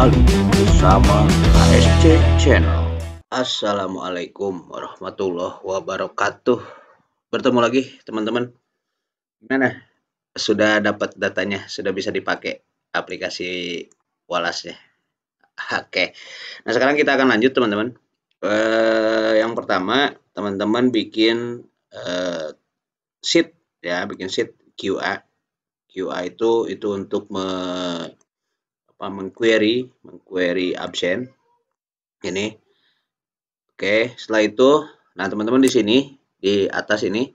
kembali bersama KSC Channel. Assalamualaikum warahmatullahi wabarakatuh. Bertemu lagi teman-teman. Gimana? Sudah dapat datanya? Sudah bisa dipakai aplikasi Walasnya? Oke. Nah sekarang kita akan lanjut teman-teman. Yang pertama teman-teman bikin sheet ya, bikin sheet QA. QA itu untuk mengquery absen ini. Oke, setelah itu nah teman-teman di sini di atas ini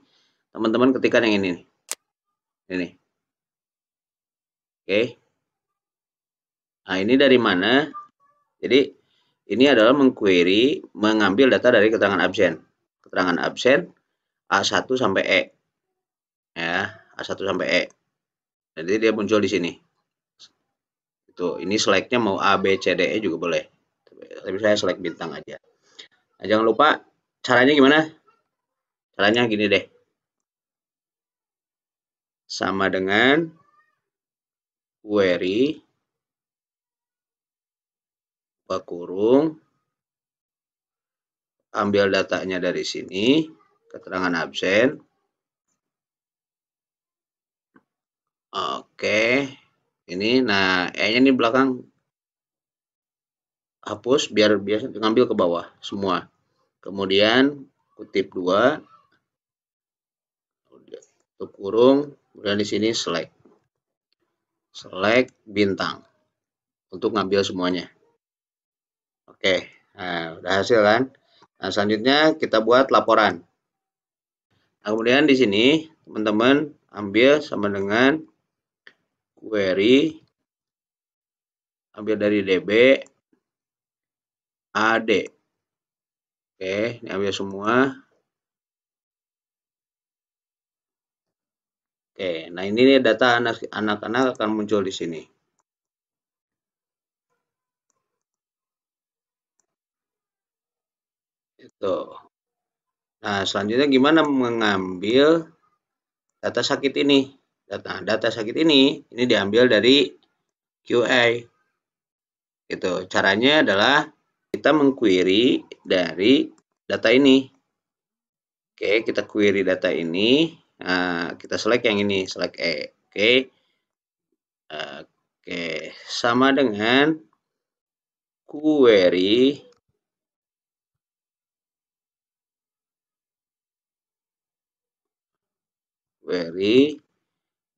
teman-teman ketikkan yang ini. Oke. Nah, ini dari mana? Jadi ini adalah mengquery, mengambil data dari keterangan absen. Keterangan absen A1 sampai E. Ya, A1 sampai E. Jadi dia muncul di sini. Itu, ini select-nya mau A, B, C, D, E juga boleh. Tapi saya select bintang aja. Nah, jangan lupa caranya gimana? Caranya gini deh. Sama dengan query buka kurung, ambil datanya dari sini, keterangan absen. Oke, ini nah E-nya ini belakang hapus biar biasa ngambil ke bawah semua. Kemudian kutip 2, tutup kurung, kemudian di sini select. Select bintang untuk ngambil semuanya. Oke, nah udah hasil kan? Nah, selanjutnya kita buat laporan. Nah, kemudian di sini teman-teman ambil sama dengan query, ambil dari DB AD. Oke, ini ambil semua. Oke, nah ini nih data anak-anak akan muncul di sini. Itu. Nah, selanjutnya gimana mengambil data sakit ini? Data sakit ini diambil dari QA. Itu. Caranya adalah kita mengquery dari data ini. Oke, kita query data ini. Nah, kita select yang ini, select E. Oke. Oke, sama dengan query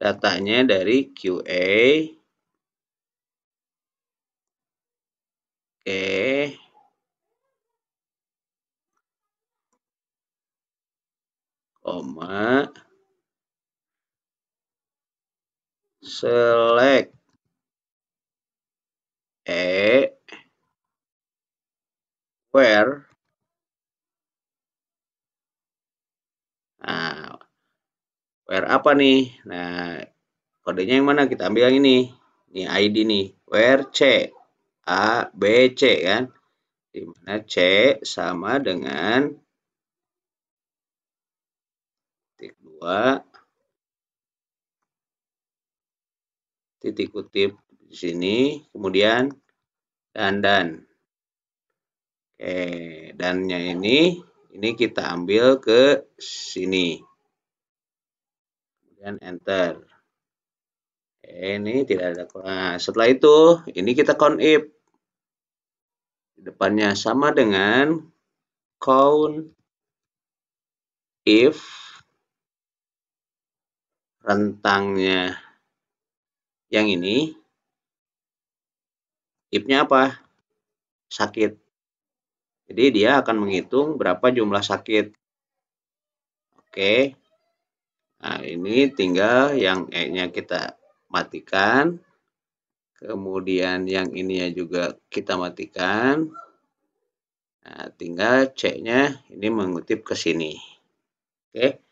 datanya dari QA. Oke. Koma select E where. Nah, where apa nih? Nah, kodenya yang mana? Kita ambil yang ini. Ini ID nih. Where C A B C kan? Di mana C sama dengan titik 2 titik kutip di sini, kemudian dan. Oke, dannya ini kita ambil ke sini. Kemudian enter. Ini tidak ada. Nah, setelah itu ini kita count if. Di depannya sama dengan count if rentangnya yang ini. If-nya apa? Sakit. Jadi dia akan menghitung berapa jumlah sakit. Oke. Nah, ini tinggal yang E-nya kita matikan. Kemudian yang ininya juga kita matikan. Nah, tinggal C-nya ini mengutip ke sini. Oke.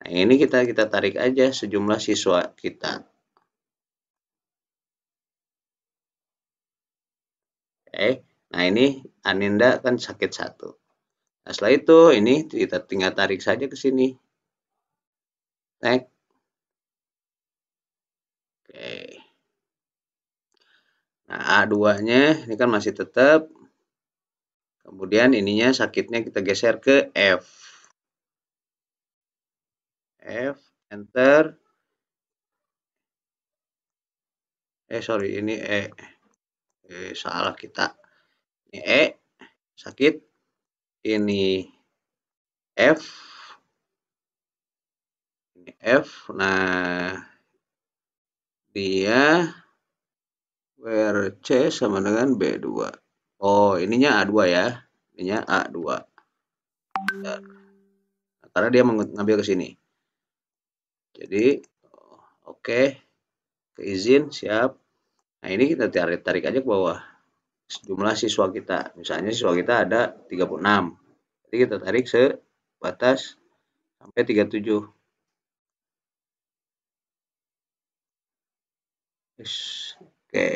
Nah, ini kita tarik aja sejumlah siswa kita. Oke. Nah, ini Aninda kan sakit 1. Nah, setelah itu ini kita tinggal tarik saja ke sini. Next. Oke. Nah, A2-nya ini kan masih tetap. Kemudian ininya sakitnya kita geser ke F. F, enter. Sorry, ini E. Salah kita. Ini E, sakit. Ini F. Ini F. Nah, dia where C sama dengan B2. Oh, ininya A2 ya. Ininya A2. Nah, karena dia mengambil ke sini. Jadi, oke. Keizin, siap. Nah, ini kita tarik aja ke bawah. Jumlah siswa kita. Misalnya siswa kita ada 36. Jadi kita tarik sebatas sampai 37. Oke.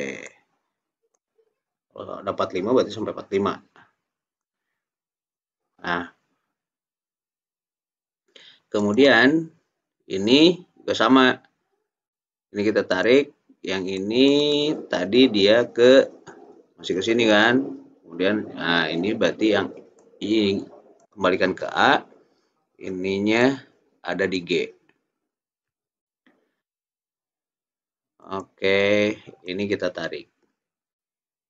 Kalau dapat 5 berarti sampai 45. Nah, kemudian ini juga sama. Ini kita tarik, yang ini tadi dia masih ke sini kan. Kemudian nah ini berarti yang ini kembalikan ke A, ininya ada di G. Oke, ini kita tarik.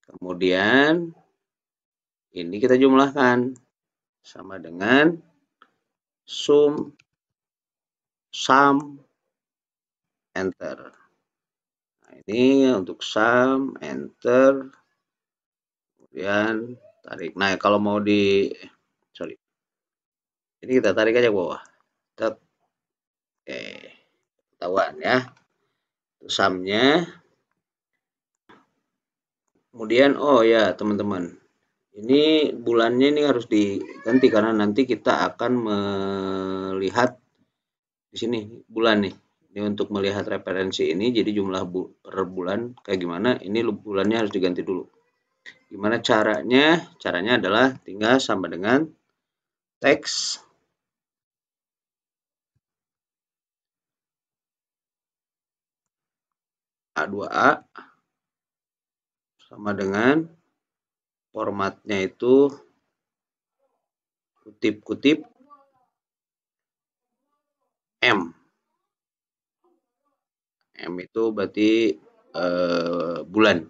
Kemudian ini kita jumlahkan sama dengan sum enter. Nah, ini untuk sum enter. Kemudian tarik. Nah, kalau mau sorry. Ini kita tarik aja ke bawah. Oke, ketahuan ya. Sumnya. Kemudian, oh ya teman-teman. Ini bulannya ini harus diganti karena nanti kita akan melihat di sini bulan nih. Ini untuk melihat referensi ini, jadi jumlah per bulan kayak gimana, ini bulannya harus diganti dulu. Gimana caranya? Caranya adalah tinggal sama dengan teks A2A sama dengan formatnya itu kutip-kutip M. M itu berarti bulan.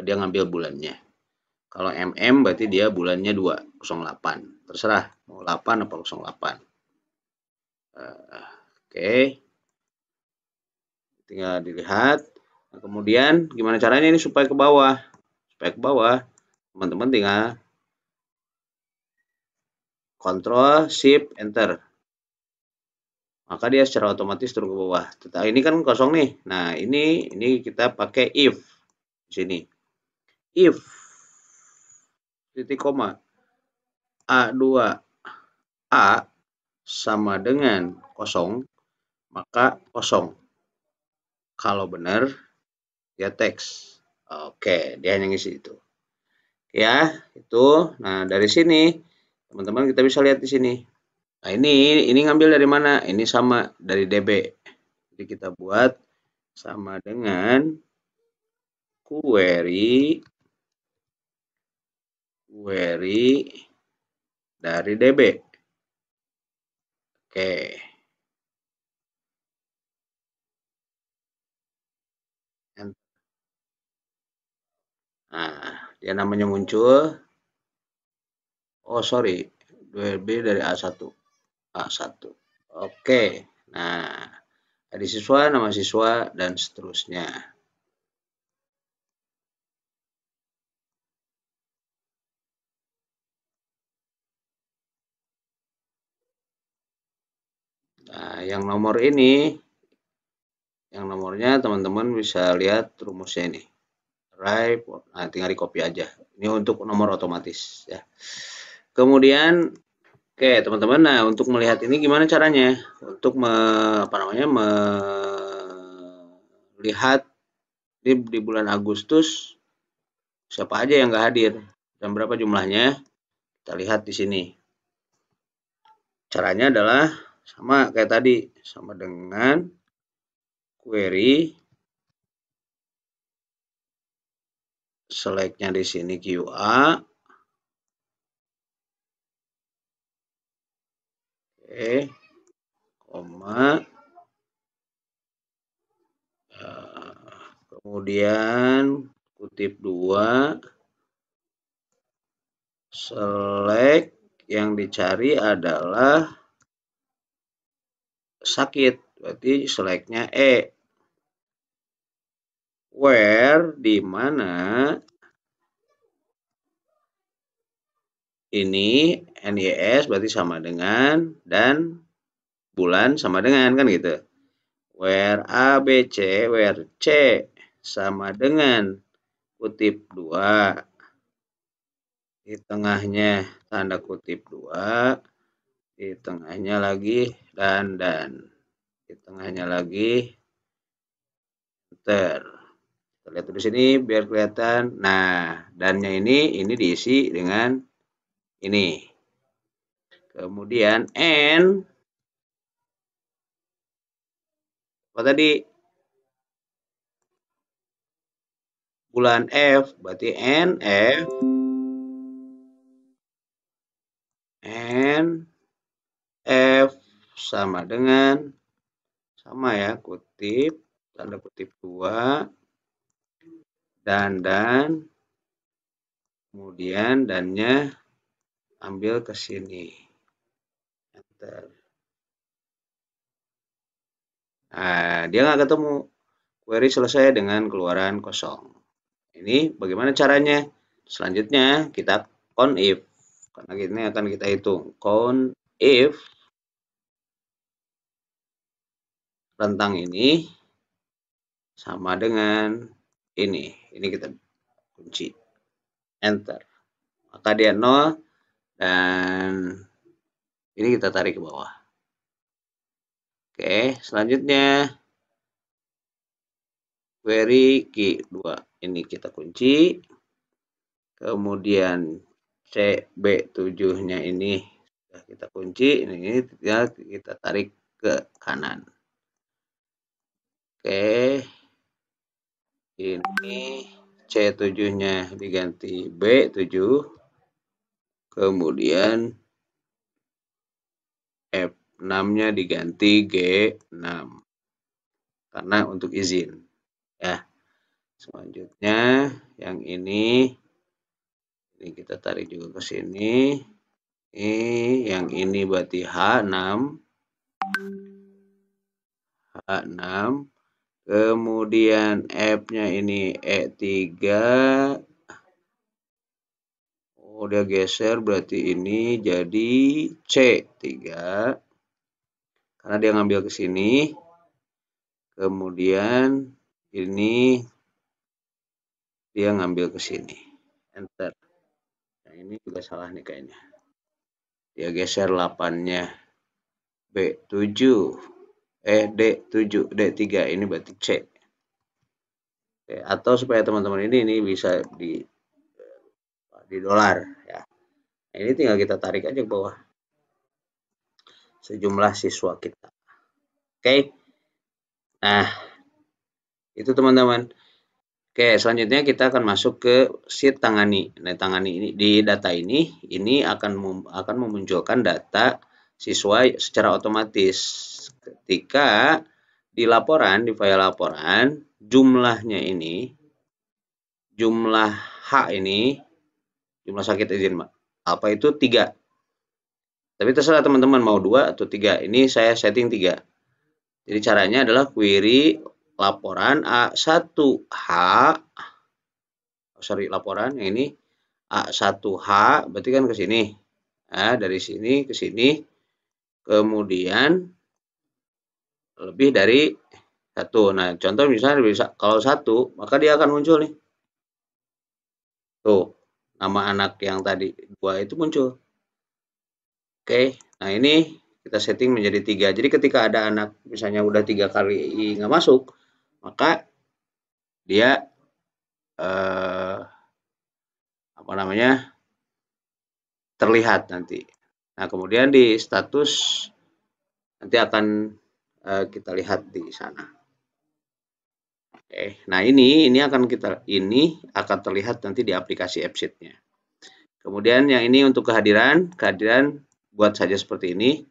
Dia ngambil bulannya. Kalau MM berarti dia bulannya 208. Terserah mau 8 apa 08. Oke. Tinggal dilihat. Nah, kemudian gimana caranya ini supaya ke bawah? Supaya ke bawah, teman-teman tinggal Ctrl Shift Enter. Maka dia secara otomatis turun ke bawah. Tetapi ini kan kosong nih. Nah, ini kita pakai if di sini. If titik koma A2A sama dengan kosong, maka kosong. Kalau benar, dia teks. Oke, dia hanya ngisi itu. Ya, itu. Nah, dari sini, teman-teman kita bisa lihat di sini. Nah, ini ngambil dari mana? Ini sama dari DB. Jadi kita buat sama dengan query dari DB. Oke. Nah, dia namanya muncul. Oh, sorry. 2B dari A1. A1. Oke. Nah, ada siswa, nama siswa, dan seterusnya. Nah, yang nomor ini, yang nomornya teman-teman bisa lihat rumusnya ini. Right, nah tinggal di copy aja. Ini untuk nomor otomatis ya. Kemudian, oke teman-teman, nah untuk melihat ini gimana caranya? Untuk melihat di bulan Agustus siapa aja yang nggak hadir dan berapa jumlahnya? Kita lihat di sini. Caranya adalah sama kayak tadi, sama dengan query select-nya di sini QA. Oke, koma. Kemudian kutip 2, select yang dicari adalah sakit, berarti select-nya E. Where, di mana ini NIS berarti sama dengan, dan bulan sama dengan, kan gitu. Where A, B, C, where C sama dengan kutip 2, di tengahnya tanda kutip 2, di tengahnya lagi dan, di tengahnya lagi enter. Kita lihat di sini biar kelihatan. Nah, dannya ini diisi dengan ini. Kemudian N, apa tadi? Bulan F, berarti NF, NF sama dengan, sama ya, kutip, tanda kutip 2, dan, kemudian dannya ambil ke sini. Enter. Nah, dia nggak ketemu. Query selesai dengan keluaran kosong. Ini bagaimana caranya? Selanjutnya kita count if. Karena ini akan kita hitung. Count if rentang ini sama dengan ini. Ini kita kunci. Enter. Maka dia 0 dan ini kita tarik ke bawah. Oke, selanjutnya query key 2. Ini kita kunci. Kemudian CB7-nya ini sudah kita kunci. Ini tinggal kita tarik ke kanan. Oke. Ini C7-nya diganti B7. Kemudian F6-nya diganti G6. Karena untuk izin. Ya. Selanjutnya yang ini kita tarik juga ke sini. Ini yang ini berarti H6. H6. Kemudian F-nya ini E3. Oh, dia geser berarti ini jadi C3. Karena dia ngambil ke sini. Kemudian ini dia ngambil ke sini. Enter. Yang ini juga salah nih kayaknya. Dia geser 8-nya B7. D7, D3 ini berarti C. Oke, atau supaya teman-teman ini bisa di dolar ya. Nah, ini tinggal kita tarik aja ke bawah. Sejumlah siswa kita. Oke. Nah, itu teman-teman. Oke, selanjutnya kita akan masuk ke sheet tangani. Nah, tangani ini di data ini akan memunculkan data siswa secara otomatis. Ketika di laporan, di file laporan, jumlahnya ini, jumlah H ini, jumlah sakit izin apa itu 3. Tapi terserah teman-teman mau 2 atau 3. Ini saya setting 3. Jadi caranya adalah query laporan A1H, laporan yang ini A1H berarti kan ke sini. Nah, dari sini ke sini. Kemudian lebih dari 1. Nah, contoh misalnya bisa kalau 1, maka dia akan muncul nih. Tuh, nama anak yang tadi 2 itu muncul. Oke, nah ini kita setting menjadi 3. Jadi ketika ada anak misalnya udah 3 kali nggak masuk, maka dia apa namanya, terlihat nanti. Nah, kemudian di status nanti akan kita lihat di sana. Nah ini akan terlihat nanti di aplikasi AppSheet-nya. Kemudian yang ini untuk kehadiran buat saja seperti ini.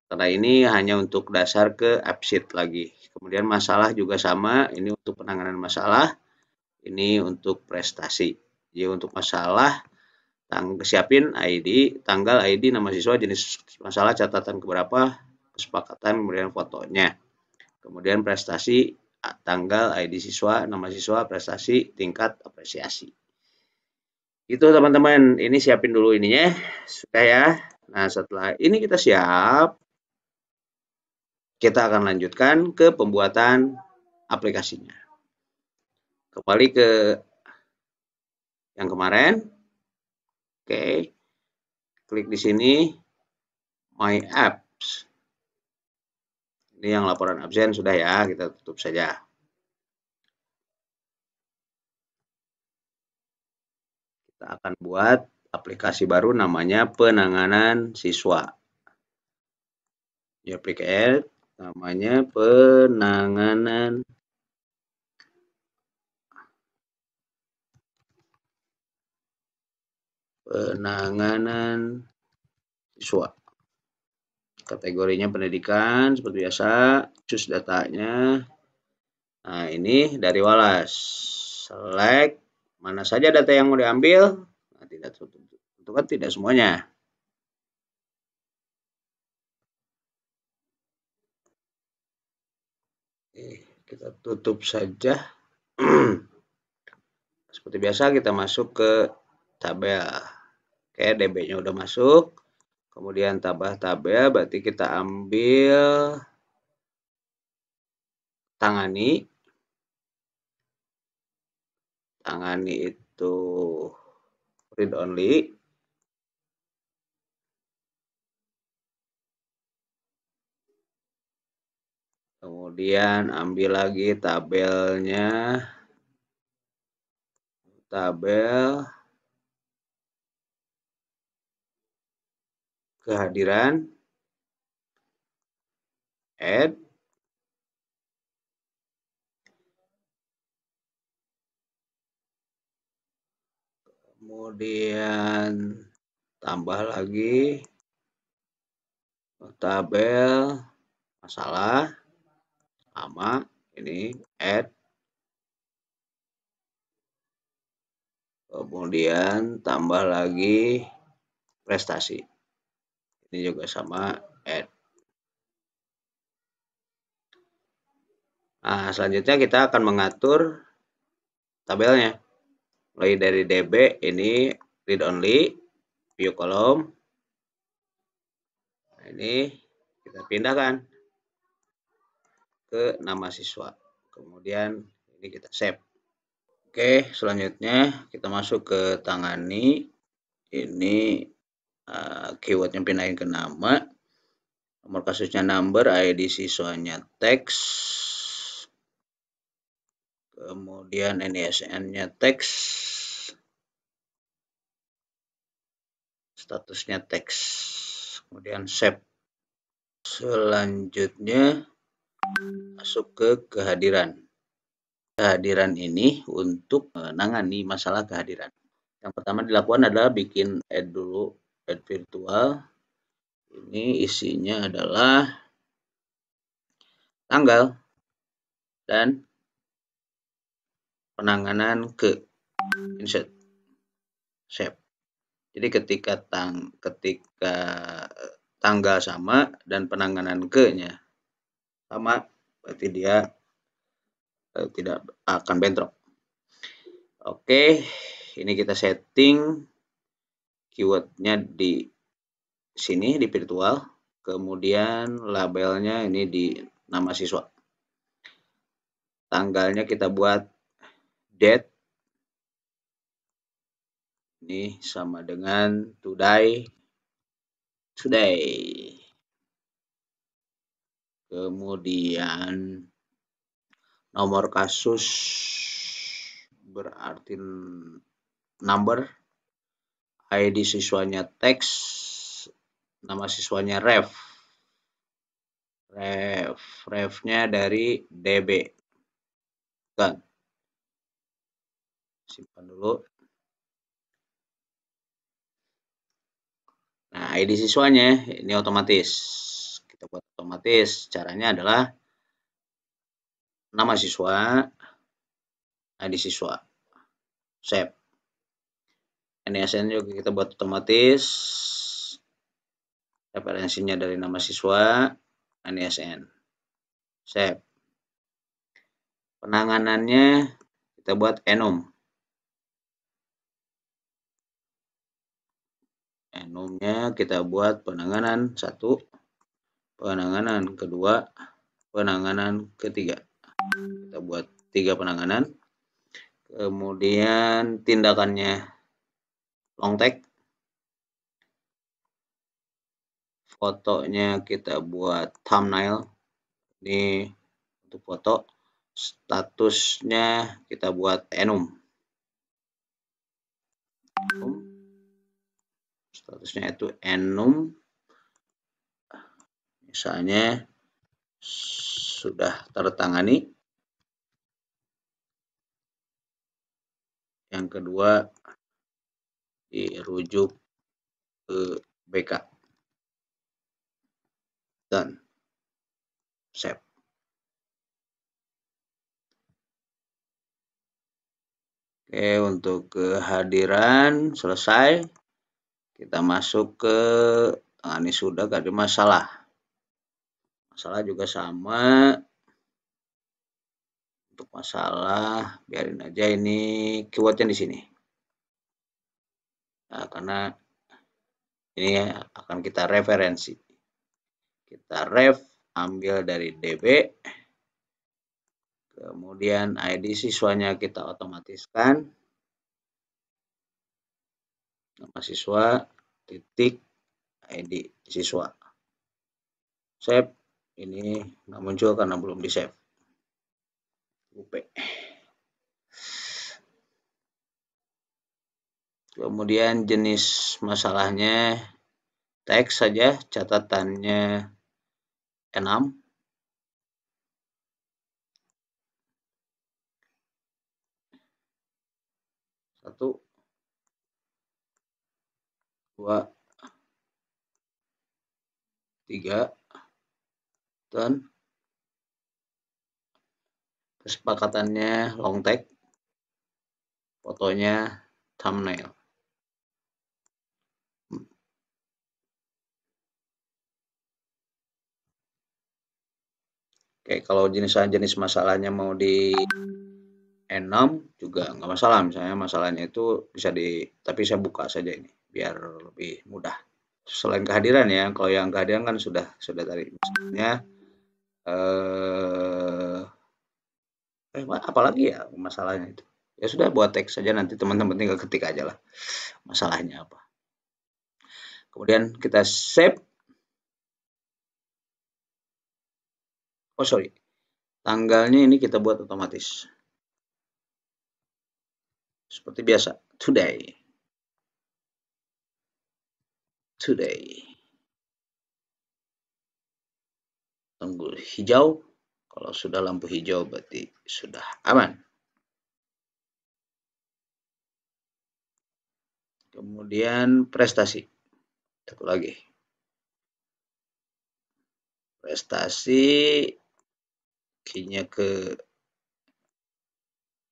Karena ini hanya untuk dasar ke AppSheet lagi. Kemudian masalah juga sama, ini untuk penanganan masalah, ini untuk prestasi. Jadi untuk masalah, siapin ID, tanggal, ID, nama siswa, jenis masalah, catatan keberapa, kesepakatan, kemudian fotonya. Kemudian prestasi, tanggal, ID siswa, nama siswa, prestasi, tingkat, apresiasi. Itu teman-teman, ini siapin dulu ininya, sudah ya. Nah setelah ini kita siap, kita akan lanjutkan ke pembuatan aplikasinya. Kembali ke yang kemarin. Oke. Klik di sini My Apps. Ini yang laporan absen sudah ya, kita tutup saja. Kita akan buat aplikasi baru namanya penanganan siswa. Di aplikasi namanya penanganan siswa. Kategorinya pendidikan seperti biasa, choose datanya. Nah, ini dari Wallace. Select mana saja data yang mau diambil. Nah, tentu kan tidak semuanya. Kita tutup saja. Seperti biasa kita masuk ke tabel. Oke, DB-nya udah masuk. Kemudian tambah tabel, berarti kita ambil tangani. Tangani itu read only. Kemudian ambil lagi tabelnya. Tabel kehadiran, add, kemudian tambah lagi tabel masalah sama ini add, kemudian tambah lagi prestasi, ini juga sama add. Nah selanjutnya kita akan mengatur tabelnya mulai dari DB ini read only, view column. Nah, ini kita pindahkan ke nama siswa, kemudian ini kita save. Oke, selanjutnya kita masuk ke tangani. Ini keywordnya pindahin ke nama, nomor kasusnya number, ID siswanya teks, kemudian NISN-nya teks, statusnya teks, kemudian save. Selanjutnya masuk ke kehadiran. Kehadiran ini untuk menangani masalah kehadiran. Yang pertama dilakukan adalah bikin add dulu, add virtual. Ini isinya adalah tanggal dan penanganan ke, insert, save. Jadi ketika tanggal sama dan penanganan ke-nya sama, berarti dia tidak akan bentrok. Oke, ini kita setting keywordnya di sini di virtual, kemudian labelnya ini di nama siswa. Tanggalnya kita buat date, ini sama dengan today. Kemudian nomor kasus berarti number, ID siswanya teks, nama siswanya ref-nya dari DB. Dan simpan dulu. Nah, ID siswanya ini otomatis. Kita buat otomatis. Caranya adalah nama siswa, ID siswa, save. NISN juga kita buat otomatis. Referensinya dari nama siswa, NISN, save. Penanganannya kita buat enum. Enumnya kita buat penanganan 1, penanganan kedua, penanganan ketiga. Kita buat 3 penanganan. Kemudian tindakannya long tag. Fotonya kita buat thumbnail. Ini untuk foto. Statusnya kita buat enum. Statusnya itu enum. Misalnya sudah tertangani. Yang kedua dirujuk ke BK. Dan save. Oke, untuk kehadiran selesai. Kita masuk ke ini sudah gak ada masalah. Masalah juga sama. Untuk masalah biarin aja ini keywordnya di sini. Nah, karena ini akan kita referensi. Kita ref ambil dari DB. Kemudian ID siswanya kita otomatiskan. Nama siswa titik ID siswa. Save. Ini nggak muncul karena belum di save. UP. Kemudian jenis masalahnya teks saja, catatannya 6. Satu, 2, 3, dan kesepakatannya long tag, fotonya thumbnail. Oke, kalau jenis masalahnya mau di N6 juga nggak masalah. Misalnya masalahnya itu bisa tapi saya buka saja ini biar lebih mudah. Selain kehadiran ya, kalau yang kehadiran kan sudah tadi. Misalnya apalagi ya masalahnya itu. Ya sudah buat teks saja, nanti teman-teman tinggal ketik aja lah masalahnya apa. Kemudian kita save. Oh sorry, tanggalnya ini kita buat otomatis. Seperti biasa, today. Lampu hijau. Kalau sudah lampu hijau berarti sudah aman. Kemudian prestasi. Satu lagi. Prestasi key-nya ke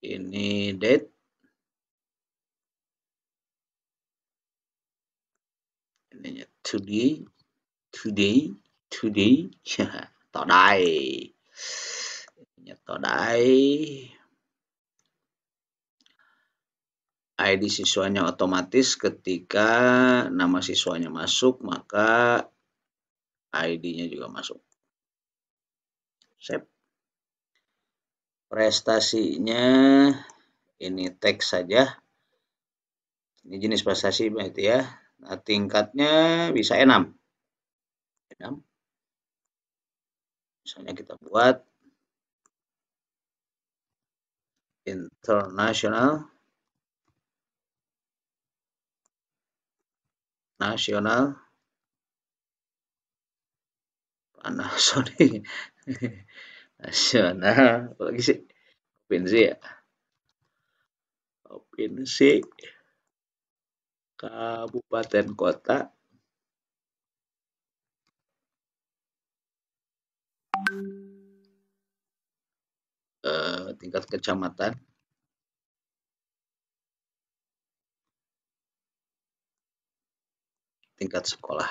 ini date. Ininya today. Todai. Ininya todai. ID siswanya otomatis ketika nama siswanya masuk, maka ID-nya juga masuk. Save. Prestasinya ini teks saja. Ini jenis prestasi berarti ya. Nah, tingkatnya bisa E6. Misalnya kita buat internasional, nasional, Panasonic, nasional, apalagi sih provinsi ya. Provinsi, kabupaten, kota, tingkat kecamatan, tingkat sekolah.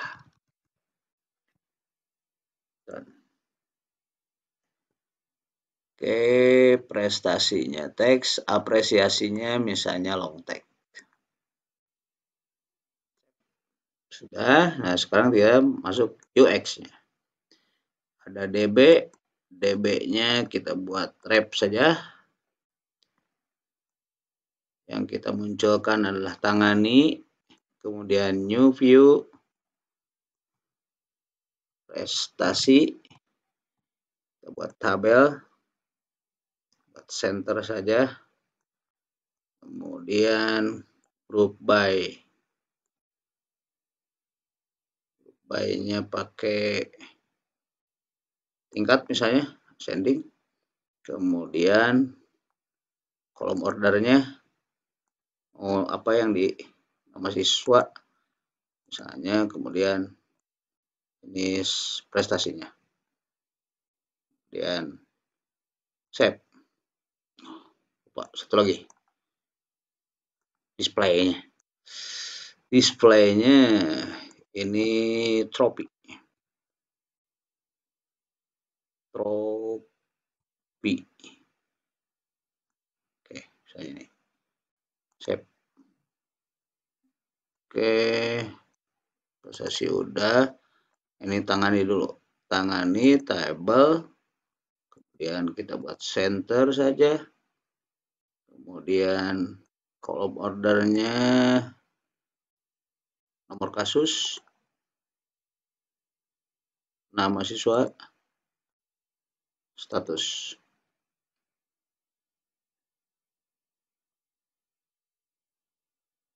Oke, prestasinya teks, apresiasinya misalnya long text. Sudah, nah sekarang dia masuk UX-nya. Ada DB, DB-nya kita buat wrap saja. Yang kita munculkan adalah tangani, kemudian new view, prestasi, kita buat tabel, buat center saja, kemudian group by-nya pakai tingkat misalnya, ascending, kemudian kolom ordernya apa yang di nama siswa misalnya, kemudian ini prestasinya, kemudian save. Satu lagi, displaynya ini trofi. Oke, misalnya ini save. Oke, prestasi udah. Ini tangani dulu, tangani table, kemudian kita buat center saja, kemudian kolom ordernya nomor kasus, nama siswa, status.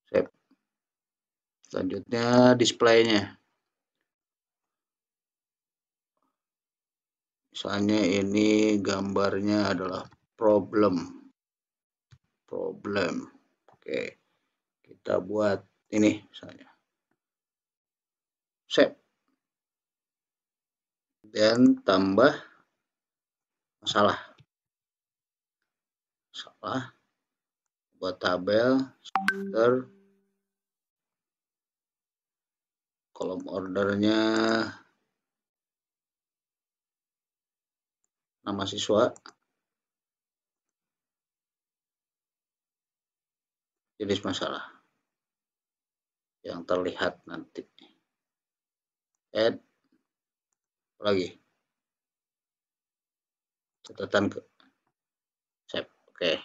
Save. Selanjutnya displaynya, misalnya ini gambarnya adalah problem. Oke, kita buat ini misalnya save, dan tambah masalah, buat tabel, center, kolom ordernya nama siswa, jenis masalah yang terlihat nanti, add lagi catatan ke save. Oke,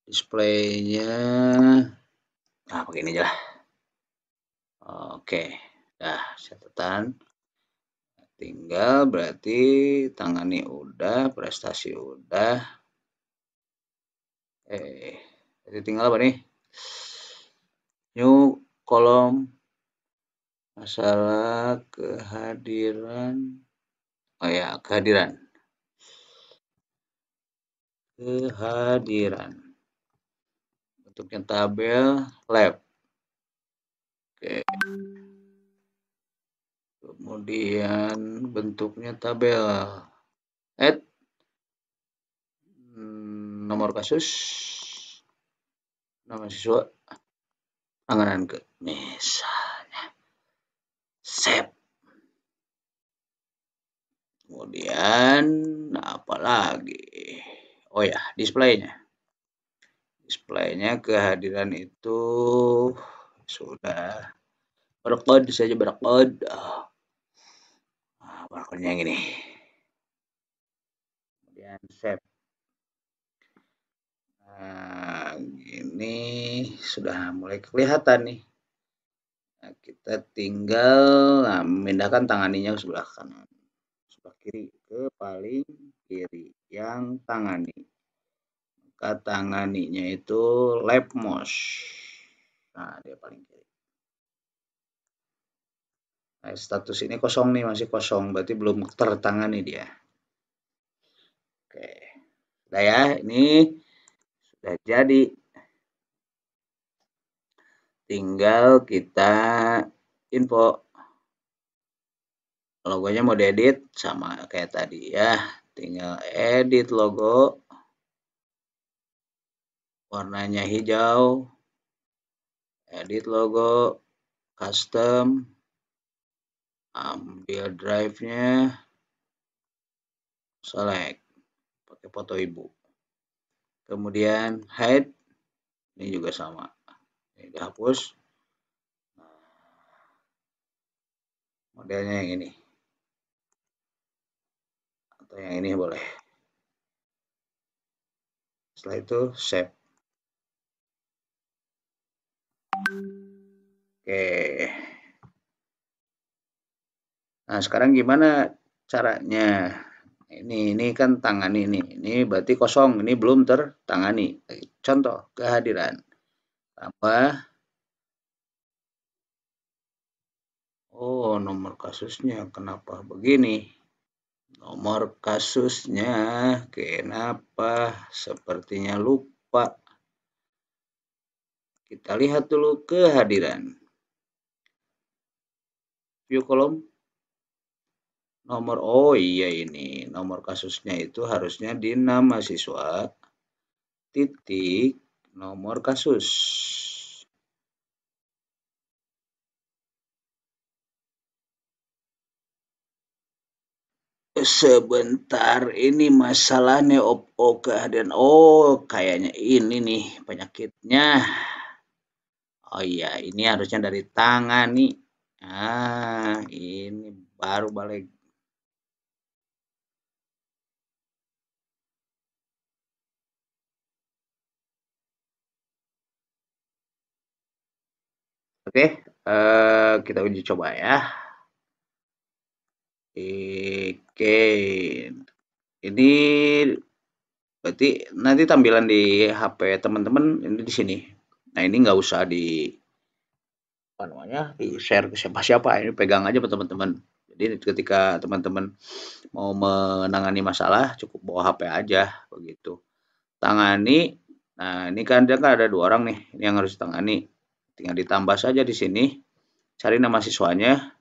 displaynya begini aja lah. Oke, dah catatan. Tinggal berarti tangani udah, prestasi udah. Jadi tinggal apa nih? New kolom masalah kehadiran. Oh ya, kehadiran. Bentuknya tabel, lab. Oke. Kemudian bentuknya tabel, add nomor kasus, nama siswa, anggaran ke misalnya, save. Kemudian apa lagi? Oh ya, displaynya kehadiran itu sudah barcode saja, barcode. Barcode-nya yang ini, kemudian save. Nah, ini sudah mulai kelihatan nih. Nah, kita tinggal memindahkan tanganinya ke sebelah kanan, sebelah kiri, ke paling kiri yang tangani. Maka tanganinya itu left mouse. Nah, dia paling kiri. Nah, status ini kosong nih, masih kosong, berarti belum tertangani dia. Udah ya, ini sudah jadi. Tinggal kita info. Logonya mau diedit sama kayak tadi ya. Tinggal edit logo. Warnanya hijau. Edit logo. Custom. Ambil drive-nya. Select. Pakai foto ibu. Kemudian hide. Ini juga sama. Ini dihapus. Modelnya yang ini. Atau yang ini boleh. Setelah itu save. Oke. Nah, sekarang gimana caranya? Ini kan tangani ini. Ini berarti kosong, ini belum tertangani. Contoh kehadiran. Tambah. Oh, nomor kasusnya kenapa begini? Nomor kasusnya kenapa sepertinya lupa. Kita lihat dulu kehadiran. View kolom. Nomor, oh iya ini. Nomor kasusnya itu harusnya di nama siswa. Titik nomor kasus. Sebentar, ini masalahnya kehadiran. Oh, kayaknya ini nih penyakitnya. Oh iya, ini harusnya dari tangan nih. Ah, ini baru balik. Oke, kita uji coba ya. Oke, ini berarti nanti tampilan di HP teman-teman ini di sini. Nah, ini nggak usah di apa namanya di share ke siapa-siapa, ini pegang aja teman-teman. Jadi ketika teman-teman mau menangani masalah cukup bawa HP aja begitu. Tangani. Nah, ini kan dia kan ada 2 orang nih, ini yang harus ditangani. Tinggal ditambah saja di sini, cari nama siswanya,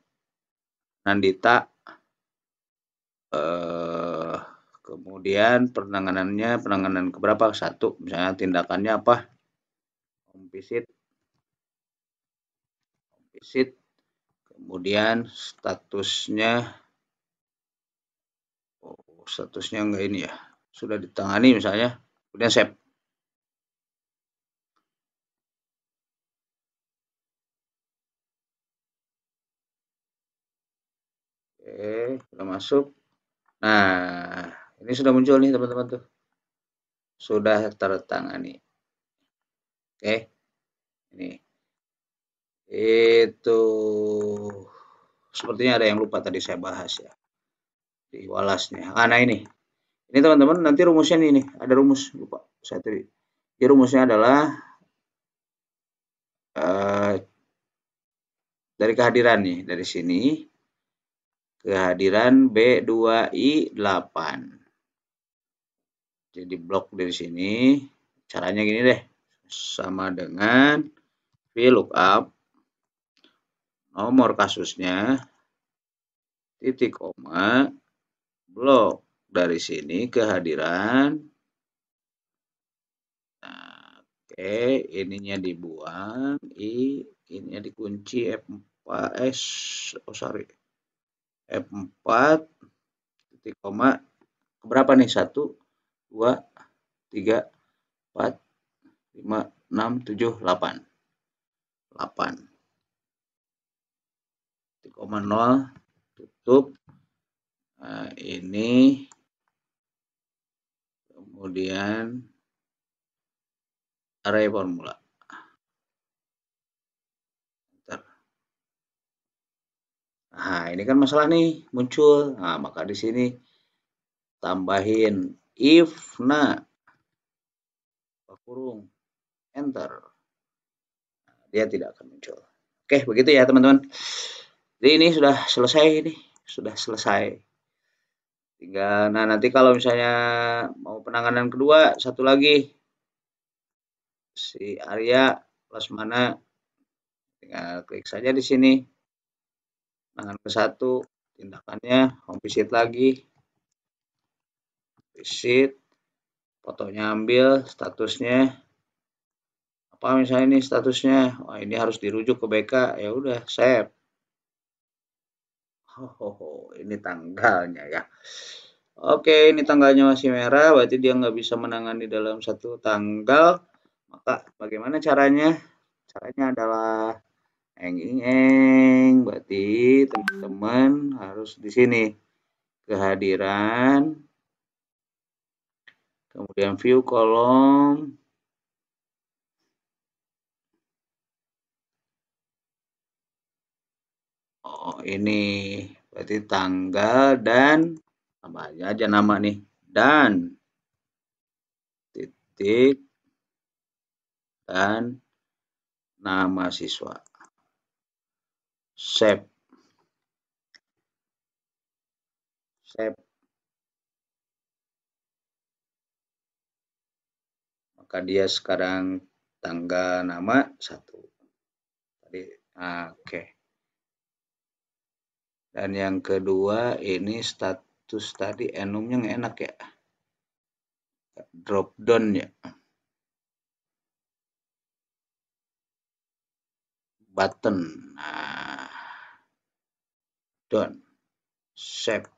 Nandita, kemudian penanganan keberapa? 1, misalnya tindakannya apa? Home visit, kemudian statusnya enggak ini ya, sudah ditangani misalnya, kemudian save. Oke, sudah masuk. Nah, ini sudah muncul nih teman-teman tuh. Sudah tertangani. Oke, ini. Itu sepertinya ada yang lupa tadi saya bahas ya. Di walasnya. Nah ini. Ini teman-teman nanti rumusnya ini, ada rumus lupa saya tadi. Jadi rumusnya adalah dari kehadiran nih, dari sini kehadiran B2I8. Jadi blok dari sini caranya gini deh. Sama dengan VLOOKUP nomor kasusnya titik koma blok dari sini kehadiran. Nah, oke, ininya dibuang, ininya dikunci F4 F4 titik koma berapa nih? 1 2 3 4 5 6 7 8 titik koma 0 tutup. Nah, ini kemudian array formula. Nah, ini kan masalah nih muncul. Nah, maka di sini tambahin if kurung enter. Nah, dia tidak akan muncul. Oke, begitu ya teman-teman. Jadi ini sudah selesai. Tinggal, nah nanti kalau misalnya mau penanganan kedua, satu lagi si Arya Lesmana, tinggal klik saja di sini, penanganan ke satu, tindakannya home visit lagi, visit, fotonya ambil, statusnya apa misalnya ini statusnya, wah ini harus dirujuk ke BK, ya udah save. Ini tanggalnya ya. Oke, ini tanggalnya masih merah, berarti dia nggak bisa menangani dalam satu tanggal. Maka bagaimana caranya? Caranya adalah berarti teman-teman harus di sini kehadiran, kemudian view kolom, oh ini berarti tanggal dan tambahnya aja nama nih, dan titik dan nama siswa. Save. Save. Maka dia sekarang tanggal nama 1. Tadi, oke. Dan yang kedua ini status tadi enumnya nggak enak ya. Drop down ya. Button. Nah, done. Save.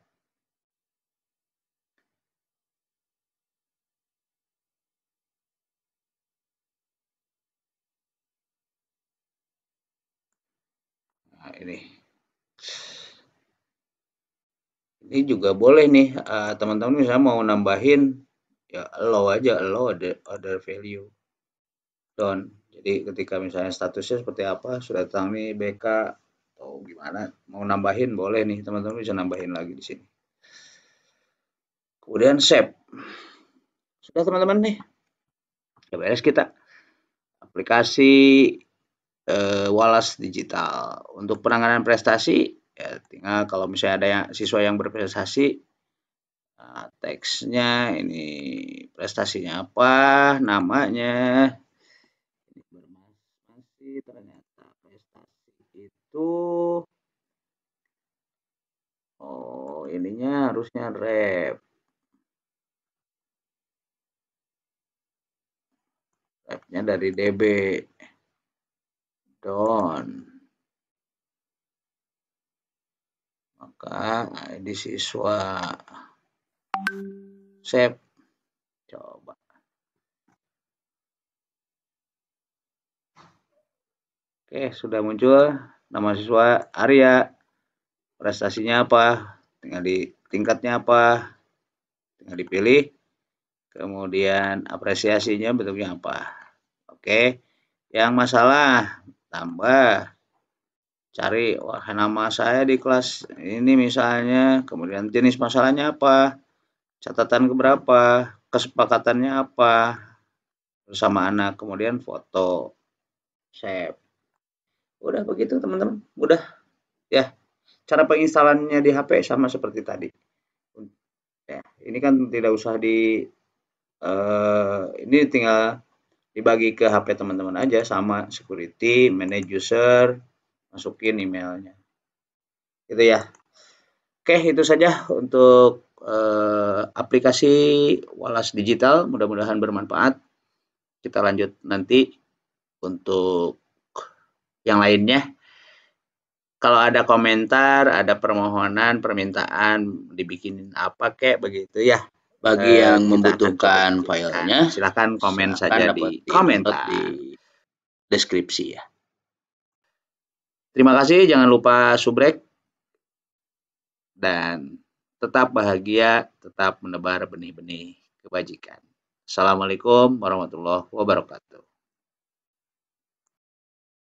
Nah, ini juga boleh nih teman-teman misalnya mau nambahin ya allow aja, allow ada value done. Jadi ketika misalnya statusnya seperti apa, sudah datang nih BK atau gimana, mau nambahin boleh nih teman-teman bisa nambahin lagi di sini. Kemudian save. Sudah teman-teman nih. Ya beres kita. Aplikasi Walas Digital. Untuk penanganan prestasi, ya tinggal kalau misalnya ada siswa yang berprestasi, teksnya ini prestasinya apa, namanya. Masih ternyata prestasi itu, oh ininya harusnya rep. Repnya dari DB. Don. Maka ID siswa. Save. Coba. Oke, sudah muncul nama siswa Arya. Prestasinya apa? Tinggal di tingkatnya apa? Tinggal dipilih. Kemudian apresiasinya bentuknya apa? Oke. Yang masalah tambah. Cari wah nama saya di kelas ini misalnya, kemudian jenis masalahnya apa? Catatan keberapa? Kesepakatannya apa? Bersama anak, kemudian foto. Save. Udah begitu teman-teman. Udah ya. Cara penginstalannya di HP sama seperti tadi. Ya, ini kan tidak usah ini tinggal dibagi ke HP teman-teman aja, sama security, manage user, masukin emailnya. Gitu ya. Oke, itu saja untuk aplikasi Walas Digital. Mudah-mudahan bermanfaat. Kita lanjut nanti untuk yang lainnya. Kalau ada komentar, ada permohonan, permintaan dibikinin apa kek begitu ya. Bagi yang membutuhkan filenya, silakan komen saja di komentar di deskripsi ya. Terima kasih, jangan lupa subrek dan tetap bahagia, tetap menebar benih-benih kebajikan. Assalamualaikum warahmatullahi wabarakatuh.